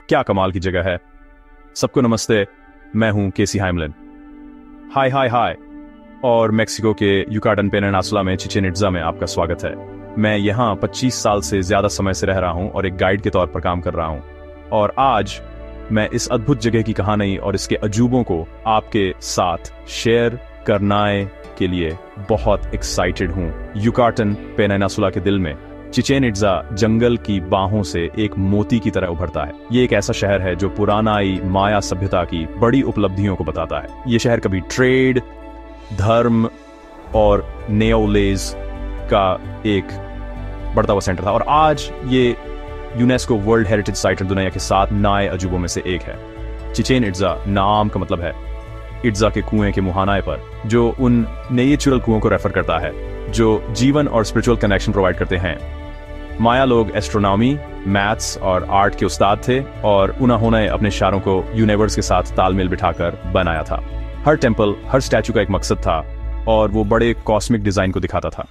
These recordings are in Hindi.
क्या कमाल की जगह है। सबको नमस्ते, मैं हूं केसी हाइमलिन। हाय हाय हाय। और मेक्सिको के युकाटन पेनिनसुला में चिचेन इट्जा में आपका स्वागत है। मैं यहाँ 25 साल से ज्यादा समय से रह रहा हूँ और एक गाइड के तौर पर काम कर रहा हूँ। और आज मैं इस अद्भुत जगह की कहानी और इसके अजूबों को आपके साथ शेयर करने के लिए बहुत एक्साइटेड हूँ। युकाटन पेनिनसुला के दिल में चिचेन इट्जा जंगल की बाहों से एक मोती की तरह उभरता है। ये एक ऐसा शहर है जो पुरानाई माया सभ्यता की बड़ी उपलब्धियों को बताता है। ये शहर कभी ट्रेड, धर्म और नेओलेज का एक बढ़ता हुआ सेंटर था और आज ये यूनेस्को वर्ल्ड हेरिटेज साइट दुनिया के 7 नए अजूबों में से एक है। चिचेन इट्जा नाम का मतलब है इट्जा के कुएं के मुहाने पर, जो उन नेचुरल कुओं को रेफर करता है जो जीवन और स्पिरिचुअल कनेक्शन प्रोवाइड करते हैं। माया लोग एस्ट्रोनॉमी, मैथ्स और आर्ट के उस्ताद थे और उन्होंने अपने इशारों को यूनिवर्स के साथ तालमेल बिठाकर बनाया था। हर टेंपल, हर स्टैचू का एक मकसद था और वो बड़े कॉस्मिक डिजाइन को दिखाता था।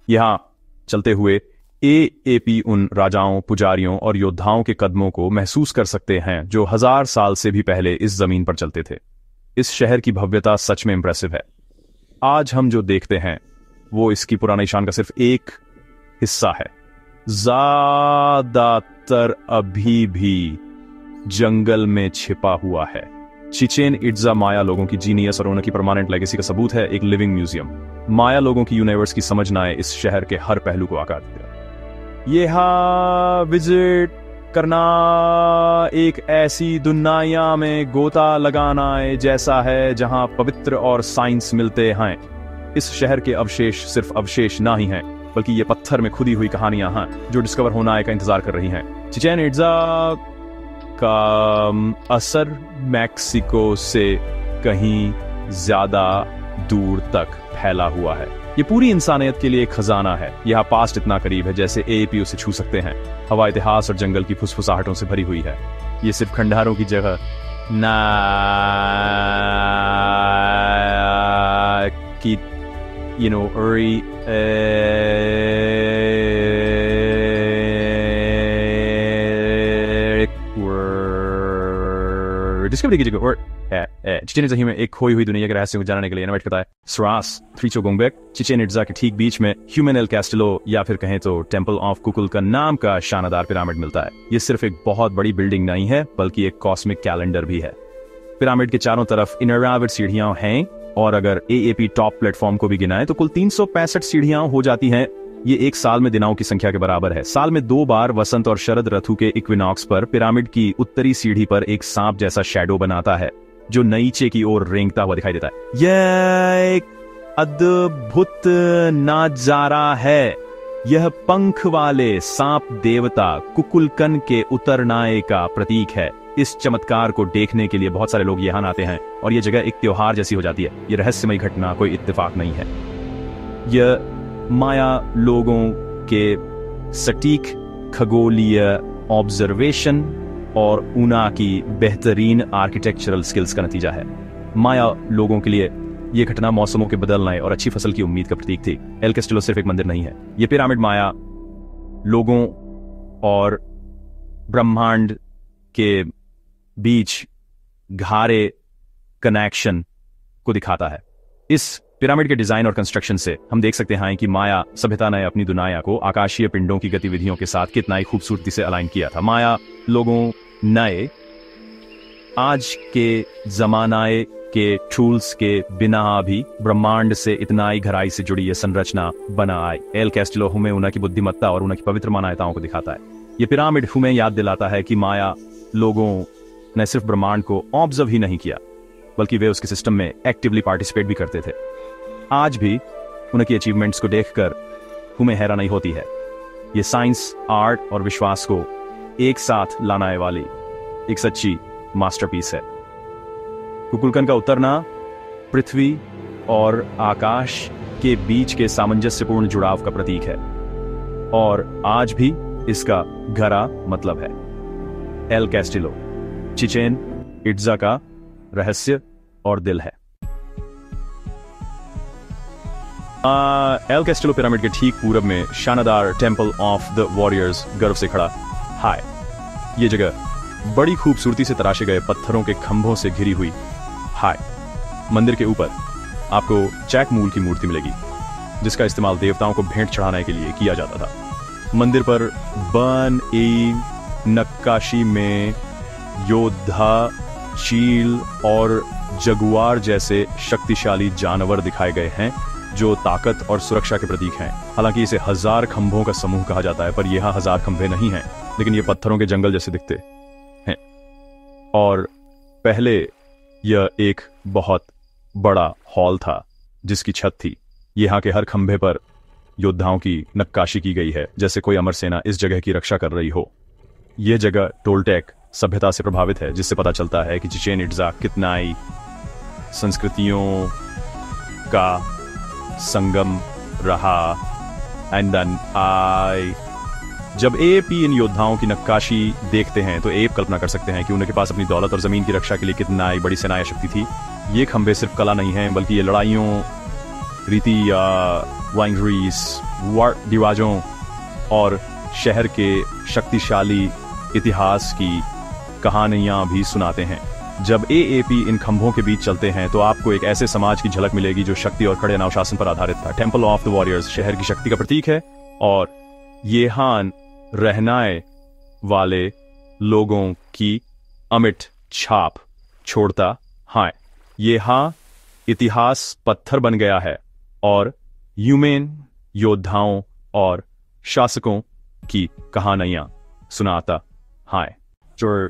यहाँ चलते हुए एएपी उन राजाओं, पुजारियों और योद्धाओं के कदमों को महसूस कर सकते हैं जो 1000 साल से भी पहले इस जमीन पर चलते थे। इस शहर की भव्यता सच में इंप्रेसिव है। आज हम जो देखते हैं वो इसकी पुरानी शान का सिर्फ एक हिस्सा है। ज्यादातर अभी भी जंगल में छिपा हुआ है। चिचेन इट्जा माया लोगों की जीनियस और उनकी परमानेंट लेगेसी का सबूत है, एक लिविंग म्यूजियम। माया लोगों की यूनिवर्स की समझना है इस शहर के हर पहलू को आकार दिया। यहाँ विजिट करना एक ऐसी दुनिया में गोता लगाना है जैसा है जहां पवित्र और साइंस मिलते हैं। इस शहर के अवशेष सिर्फ अवशेष ना ही हैं, बल्कि ये पत्थर में खुदी हुई कहानियां हैं जो डिस्कवर होना का इंतजार कर रही हैं। चिचेन इट्जा का असर मैक्सिको से कहीं ज्यादा दूर तक फैला हुआ है। ये पूरी इंसानियत के लिए एक खजाना है। यह पास्ट इतना करीब है जैसे एएपी उसे छू सकते हैं। हवा इतिहास और जंगल की फुसफुसाहटों से भरी हुई है। ये सिर्फ खंडहरों की जगह ना की डिस्कवरी की जगह चिचेन इट्जा में एक खोई हुई दुनिया के रहस्य को जानने के लिए इनवाइट करता है सरास थ्रीचोगोंगबेक। चिचेन इट्जा के ठीक बीच में ह्यूमन एल कैस्टिलो या फिर कहें तो टेंपल ऑफ कुकुलकन नाम का शानदार पिरामिड मिलता है। ये सिर्फ एक बहुत बड़ी बिल्डिंग नहीं है, बल्कि एक कॉस्मिक कैलेंडर भी है। पिरामिड के चारों तरफ इनराविड सीढ़ियां हैं और अगर एएपी टॉप प्लेटफॉर्म को भी गिनाएं तो कुल 365 सीढ़ियां हो जाती हैं। ये एक साल में दिनों की संख्या के बराबर है। साल में 2 बार वसंत और शरद ऋतु के इक्विनॉक्स पर पिरामिड की उत्तरी सीढ़ी पर एक सांप जैसा शैडो बनाता है जो नीचे की ओर रेंगता हुआ दिखाई देता है। यह एक अद्भुत नजारा है। यह पंख वाले सांप देवता कुकुलकन के उतरनाए का प्रतीक है। इस चमत्कार को देखने के लिए बहुत सारे लोग यहाँ आते हैं और यह जगह एक त्योहार जैसी हो जाती है। यह रहस्यमयी घटना कोई इत्तेफाक नहीं है। यह माया लोगों के सटीक खगोलीय ऑब्जर्वेशन और उना की बेहतरीन आर्किटेक्चरल स्किल्स का नतीजा है। माया लोगों के लिए यह घटना मौसमों के बदलने और अच्छी फसल की उम्मीद का प्रतीक थी। एल कैस्टिलो सिर्फ एक मंदिर नहीं है, यह पिरामिड माया लोगों और ब्रह्मांड के बीच गहरे कनेक्शन को दिखाता है। इस पिरामिड के डिजाइन और कंस्ट्रक्शन से हम देख सकते हैं कि माया सभ्यता ने अपनी दुनिया को आकाशीय पिंडों की गतिविधियों के साथ कितना ही खूबसूरती से अलाइन किया था। माया लोगों नए आज के जमाने के टूल्स के बिना भी ब्रह्मांड से इतना ही गहराई से जुड़ी यह संरचना बना आई। एल कैस्टिलो हमें उनकी बुद्धिमत्ता और उनकी पवित्र मान्यताओं को दिखाता है। यह पिरामिड हमें याद दिलाता है कि माया लोगों ने सिर्फ ब्रह्मांड को ऑब्जर्व ही नहीं किया, बल्कि वे उसके सिस्टम में एक्टिवली पार्टिसिपेट भी करते थे। आज भी उनकी अचीवमेंट्स को देखकर हमें हैरानी होती है। ये साइंस, आर्ट और विश्वास को एक साथ लाने वाली एक सच्ची मास्टरपीस है। कुकुलकन का उतरना पृथ्वी और आकाश के बीच के सामंजस्यपूर्ण जुड़ाव का प्रतीक है और आज भी इसका गहरा मतलब है। एल कैस्टिलो चिचेन इट्जा का रहस्य और दिल है। एल कैस्टिलो पिरामिड के ठीक पूरब में शानदार टेंपल ऑफ द वॉरियर्स गर्व से खड़ा। हाय, ये जगह बड़ी खूबसूरती से तराशे गए पत्थरों के खंभों से घिरी हुई हाय। मंदिर के ऊपर आपको चैकमूल की मूर्ति मिलेगी, जिसका इस्तेमाल देवताओं को भेंट चढ़ाने के लिए किया जाता था। मंदिर पर बन ए नक्काशी में योद्धा, चील और जगुआर जैसे शक्तिशाली जानवर दिखाए गए हैं, जो ताकत और सुरक्षा के प्रतीक हैं। हालांकि इसे 1000 खंभों का समूह कहा जाता है, पर यहाँ 1000 खंभे नहीं हैं, लेकिन ये पत्थरों के जंगल जैसे दिखते हैं। और पहले यह एक बहुत बड़ा हॉल था जिसकी छत थी। यहाँ के हर खंभे पर योद्धाओं की नक्काशी की गई है, जैसे कोई अमर सेना इस जगह की रक्षा कर रही हो। यह जगह टोल्टेक सभ्यता से प्रभावित है, जिससे पता चलता है कि चिचेन इट्जा कितनाई संस्कृतियों का संगम रहा। एंड देन जब एएपी इन योद्धाओं की नक्काशी देखते हैं तो एप कल्पना कर सकते हैं कि उनके पास अपनी दौलत और जमीन की रक्षा के लिए कितनाई बड़ी सेना या शक्ति थी। ये खंभे सिर्फ कला नहीं हैं, बल्कि ये लड़ाइयों, रीति या वाइंगरीज, रिवाजों और शहर के शक्तिशाली इतिहास की कहानियां भी सुनाते हैं। जब एएपी इन खंभों के बीच चलते हैं तो आपको एक ऐसे समाज की झलक मिलेगी जो शक्ति और कड़े अनुशासन पर आधारित था। टेंपल ऑफ द वॉरियर्स शहर की शक्ति का प्रतीक है और यहाँ रहने वाले लोगों की अमिट छाप छोड़ता है। यहाँ इतिहास पत्थर बन गया है और ह्यूमन योद्धाओं और शासकों की कहानियां सुनाता है। जो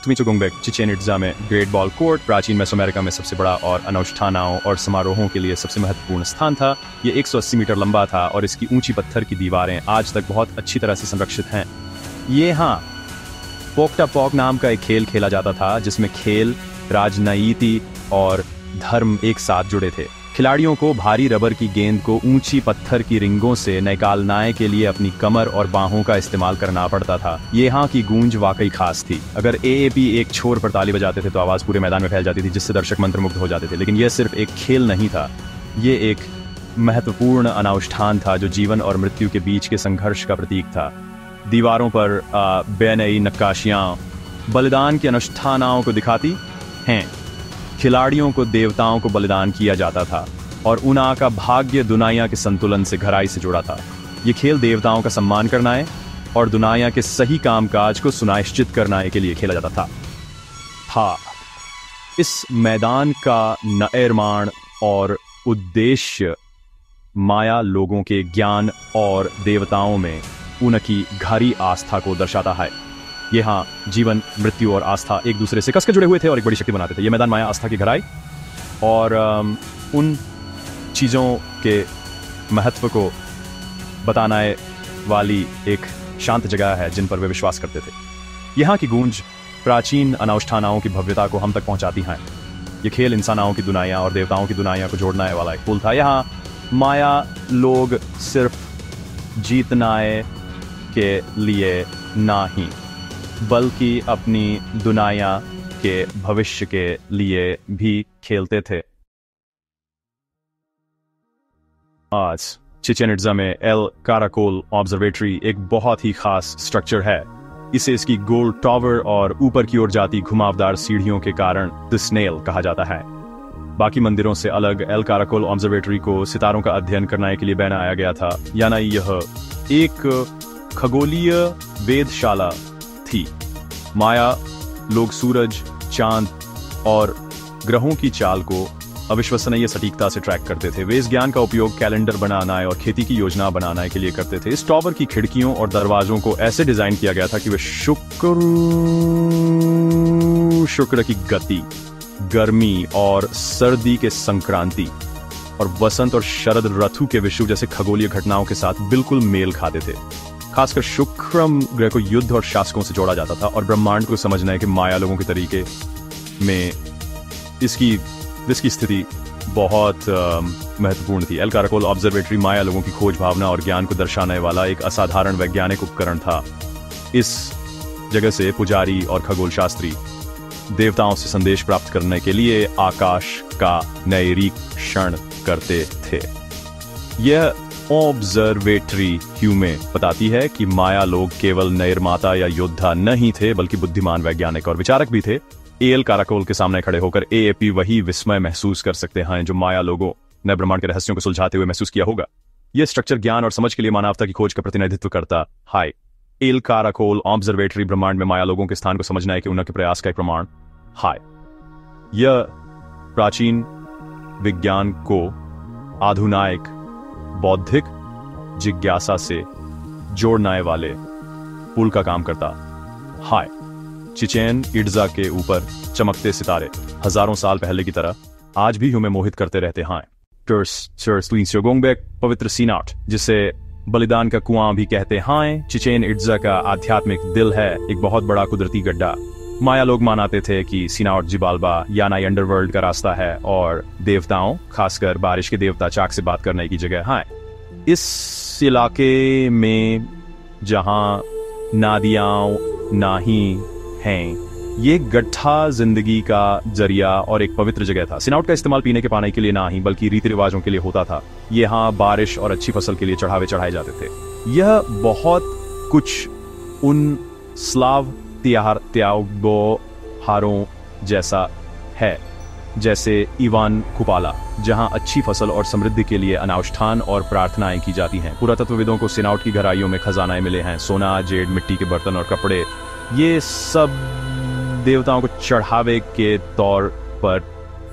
तुमिचोगोंगबेक चिचेन इट्जा में ग्रेट बॉल कोर्ट प्राचीन मेसोअमेरिका में सबसे बड़ा और अनुष्ठानों और समारोहों के लिए सबसे महत्वपूर्ण स्थान था। ये 180 मीटर लंबा था और इसकी ऊंची पत्थर की दीवारें आज तक बहुत अच्छी तरह से संरक्षित हैं। ये हाँ पोक्टा पॉक नाम का एक खेल खेला जाता था, जिसमें खेल, राजनीति और धर्म एक साथ जुड़े थे। खिलाड़ियों को भारी रबर की गेंद को ऊंची पत्थर की रिंगों से निकालने के लिए अपनी कमर और बाहों का इस्तेमाल करना पड़ता था। यहाँ की गूंज वाकई खास थी। अगर एएपी एक छोर पर ताली बजाते थे तो आवाज पूरे मैदान में फैल जाती थी, जिससे दर्शक मंत्रमुग्ध हो जाते थे। लेकिन यह सिर्फ एक खेल नहीं था, ये एक महत्वपूर्ण अनुष्ठान था जो जीवन और मृत्यु के बीच के संघर्ष का प्रतीक था। दीवारों पर बेनई नक्काशियां बलिदान के अनुष्ठानों को दिखाती हैं। खिलाड़ियों को देवताओं को बलिदान किया जाता था और उनका का भाग्य दुनिया के संतुलन से गहराई से जुड़ा था। ये खेल देवताओं का सम्मान करना है और दुनिया के सही कामकाज को सुनिश्चित करने के लिए खेला जाता था। इस मैदान का निर्माण और उद्देश्य माया लोगों के ज्ञान और देवताओं में उनकी गहरी आस्था को दर्शाता है। यहाँ जीवन, मृत्यु और आस्था एक दूसरे से कसके जुड़े हुए थे और एक बड़ी शक्ति बनाते थे। ये मैदान माया आस्था की गहराई और उन चीज़ों के महत्व को बताने वाली एक शांत जगह है जिन पर वे विश्वास करते थे। यहाँ की गूंज प्राचीन अनुष्ठानों की भव्यता को हम तक पहुँचाती हैं। ये खेल इंसानों की दुनिया और देवताओं की दुनिया को जोड़ने वाला एक पुल था। यहाँ माया लोग सिर्फ जीतने के लिए नहीं, बल्कि अपनी दुनिया के भविष्य के लिए भी खेलते थे। आज चिचेन इट्जा में एल काराकोल ऑब्जर्वेटरी एक बहुत ही खास स्ट्रक्चर है। इसे इसकी गोल टावर और ऊपर की ओर जाती घुमावदार सीढ़ियों के कारण द स्नेल कहा जाता है। बाकी मंदिरों से अलग एल काराकोल ऑब्जर्वेटरी को सितारों का अध्ययन करने के लिए बनाया गया था, यानी यह एक खगोलीय वेधशाला थी। माया लोग सूरज, चांद और ग्रहों की चाल को अविश्वसनीय सटीकता से ट्रैक करते थे। वे इस ज्ञान का उपयोग कैलेंडर बनाना और खेती की योजना बनाने के लिए करते थे। इस टावर की खिड़कियों और दरवाजों को ऐसे डिजाइन किया गया था कि वे शुक्र की गति, गर्मी और सर्दी के संक्रांति और वसंत और शरद ऋतु के विषुव जैसे खगोलीय घटनाओं के साथ बिल्कुल मेल खाते थे। खासकर शुक्र ग्रह को युद्ध और शासकों से जोड़ा जाता था और ब्रह्मांड को समझने के माया लोगों के तरीके में इसकी स्थिति बहुत महत्वपूर्ण थी। एल काराकोल ऑब्जर्वेटरी माया लोगों की खोज भावना और ज्ञान को दर्शाने वाला एक असाधारण वैज्ञानिक उपकरण था। इस जगह से पुजारी और खगोल शास्त्री देवताओं से संदेश प्राप्त करने के लिए आकाश का निरीक्षण करते थे। यह ऑब्जर्वेटरी ह्यूमे बताती है कि माया लोग केवल निर्माता या योद्धा नहीं थे बल्कि बुद्धिमान वैज्ञानिक और विचारक भी थे। एल काराकोल के सामने खड़े होकर एएपी वही विस्मय महसूस कर सकते हैं जो माया लोगों ने ब्रह्मांड के रहस्यों को सुलझाते हुए महसूस किया होगा। यह स्ट्रक्चर ज्ञान और समझ के लिए मानवता की खोज का प्रतिनिधित्व करता है। एल काराकोल ऑब्जर्वेटरी ब्रह्मांड में माया लोगों के स्थान को समझने के उनके प्रयास का एक प्रमाण है। यह प्राचीन विज्ञान को आधुनिक बौद्धिक जिज्ञासा से जोड़ने वाले पुल का काम करता है। चिचेन इट्जा के ऊपर चमकते सितारे हजारों साल पहले की तरह आज भी हमें मोहित करते रहते हैं। पवित्र सीनाट, जिसे बलिदान का कुआं भी कहते हैं, चिचेन इट्जा का आध्यात्मिक दिल है, एक बहुत बड़ा कुदरती गड्ढा। माया लोग मानते थे कि सीनाट जिबाल्बा यानी अंडरवर्ल्ड का रास्ता है और देवताओं, खासकर बारिश के देवता चाक से बात करने की जगह है। इस इलाके में जहां नदियां नहीं हैं, ये गड्ढा जिंदगी का जरिया और एक पवित्र जगह था। सिनाउट का इस्तेमाल पीने के पानी के लिए नहीं बल्कि रीति रिवाजों के लिए होता था। यहाँ बारिश और अच्छी फसल के लिए चढ़ावे चढ़ाए जाते थे। यह बहुत कुछ उन स्लाव त्योहारों जैसा है, जैसे इवान कुपाला, जहां अच्छी फसल और समृद्धि के लिए अनुष्ठान और प्रार्थनाएं की जाती हैं। पुरातत्वविदों को सिनाउट की गहराइयों में खजानाएं मिले हैं, सोना, जेड, मिट्टी के बर्तन और कपड़े। ये सब देवताओं को चढ़ावे के तौर पर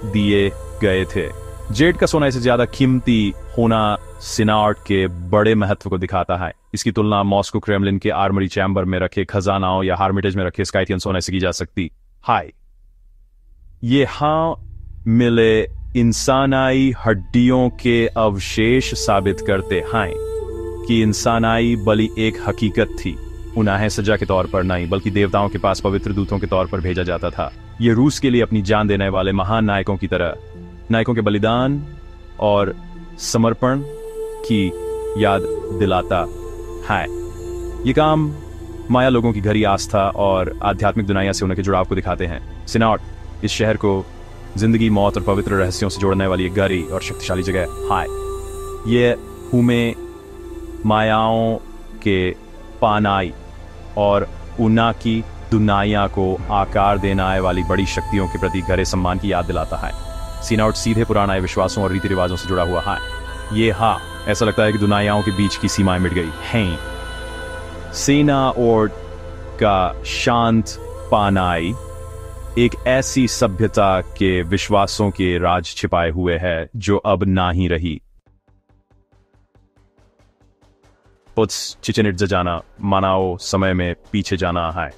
दिए गए थे। जेड का सोना इससे ज्यादा कीमती होना सिनाट के बड़े महत्व को दिखाता है। इसकी तुलना मॉस्को क्रेमलिन के आर्मरी चैम्बर में रखे खजानाओं या हार्मिटेज में रखे स्काइथियन सोने से की जा सकती है। यहाँ मिले इंसानाई हड्डियों के अवशेष साबित करते हैं कि इंसानाई बलि एक हकीकत थी, उन्हें सजा के तौर पर नहीं बल्कि देवताओं के पास पवित्र दूतों के तौर पर भेजा जाता था। ये रूस के लिए अपनी जान देने वाले महान नायकों की तरह, नायकों के बलिदान और समर्पण की याद दिलाता है। ये काम माया लोगों की गहरी आस्था और आध्यात्मिक दुनिया से उनके जुड़ाव को दिखाते हैं। सिनाट इस शहर को जिंदगी, मौत और पवित्र रहस्यों से जोड़ने वाली एक गहरी और शक्तिशाली जगह है। ये हमें मायाओं के पानाई और उना की दुनिया को आकार देने वाली बड़ी शक्तियों के प्रति गहरे सम्मान की याद दिलाता है। सीनाउट सीधे पुराने विश्वासों और रीति रिवाजों से जुड़ा हुआ है। ये ऐसा लगता है कि दुनियाओं के बीच की सीमाएं मिट गई हैं। सेना और का शांत पानाई एक ऐसी सभ्यता के विश्वासों के राज छिपाए हुए है जो अब ना ही रही। चिचेन इट्जा जाना मानाओ समय में पीछे जाना है।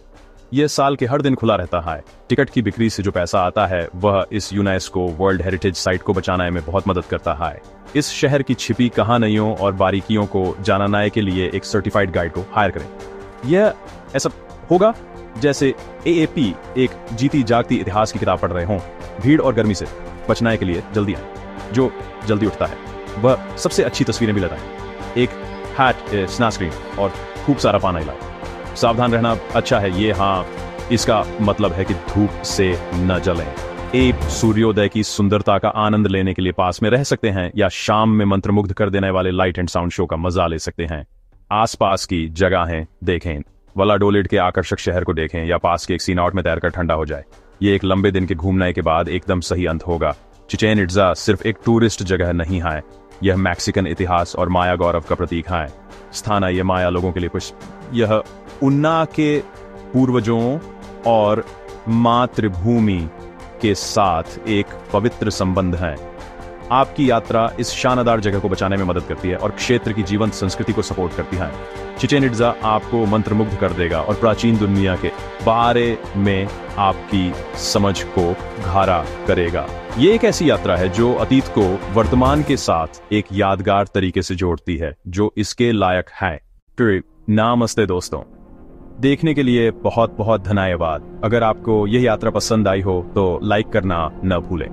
यह साल के हर दिन खुला रहता है। टिकट की बिक्री से जो पैसा आता है वह इस यूनेस्को वर्ल्ड हेरिटेज साइट को बचाने में बहुत मदद करता है। इस शहर की छिपी कहानियों और बारीकियों को जानने के लिए एक सर्टिफाइड गाइड को हायर करें। यह ऐसा होगा जैसे एएपी एक जीती जागती इतिहास की किताब पढ़ रहे हों। भीड़ और गर्मी से बचने के लिए जल्दी आए। जो जल्दी उठता है वह सबसे अच्छी तस्वीरें भी लेता है। एक हैट, स्नैचस्क्रीन और खूब सारा पानी लाए। सावधान रहना अच्छा है। ये इसका मतलब है कि धूप से न जलें। एक सूर्योदय की सुंदरता का आनंद लेने के लिए पास में रह सकते हैं या शाम में मंत्रमुग्ध कर देने वाले लाइट एंड साउंड शो का मजा ले सकते हैं। आसपास की जगहें देखें, वलाडोलिड के आकर्षक शहर को देखें या पास के एक सीनाउट में तैरकर ठंडा हो जाए। ये एक लंबे दिन के घूमने के बाद एकदम सही अंत होगा। चिचेन इट्जा सिर्फ एक टूरिस्ट जगह नहीं है, यह मैक्सिकन इतिहास और माया गौरव का प्रतीक है। स्थान है ये माया लोगों के लिए कुछ। यह उन्ना के पूर्वजों और मातृभूमि के साथ एक पवित्र संबंध है। आपकी यात्रा इस शानदार जगह को बचाने में मदद करती है और क्षेत्र की जीवंत संस्कृति को सपोर्ट करती है। चिचेन इट्जा आपको मंत्रमुग्ध कर देगा और प्राचीन दुनिया के बारे में आपकी समझ को गहरा करेगा। ये एक ऐसी यात्रा है जो अतीत को वर्तमान के साथ एक यादगार तरीके से जोड़ती है, जो इसके लायक है। नमस्ते दोस्तों, देखने के लिए बहुत बहुत धन्यवाद। अगर आपको यह यात्रा पसंद आई हो तो लाइक करना न भूलें।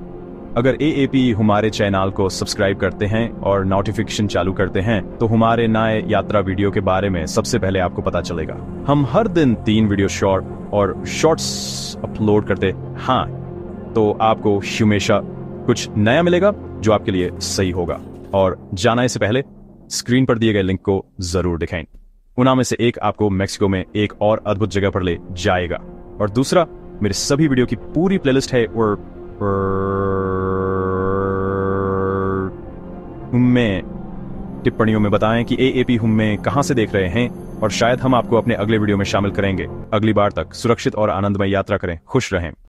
अगर एएपी हमारे चैनल को सब्सक्राइब करते हैं और नोटिफिकेशन चालू करते हैं तो हमारे नए यात्रा वीडियो के बारे में सबसे पहले आपको पता चलेगा। हम हर दिन 3 वीडियो शॉर्ट और शॉर्ट्स अपलोड करते हैं, तो आपको हमेशा कुछ नया मिलेगा जो आपके लिए सही होगा। और जाने से पहले स्क्रीन पर दिए गए लिंक को जरूर दिखाएं। उनमें से एक आपको मैक्सिको में एक और अद्भुत जगह पर ले जाएगा, और दूसरा मेरे सभी वीडियो की पूरी प्लेलिस्ट है और में टिप्पणियों में बताएं कि एएपी हम में कहां से देख रहे हैं, और शायद हम आपको अपने अगले वीडियो में शामिल करेंगे। अगली बार तक सुरक्षित और आनंदमय यात्रा करें। खुश रहें।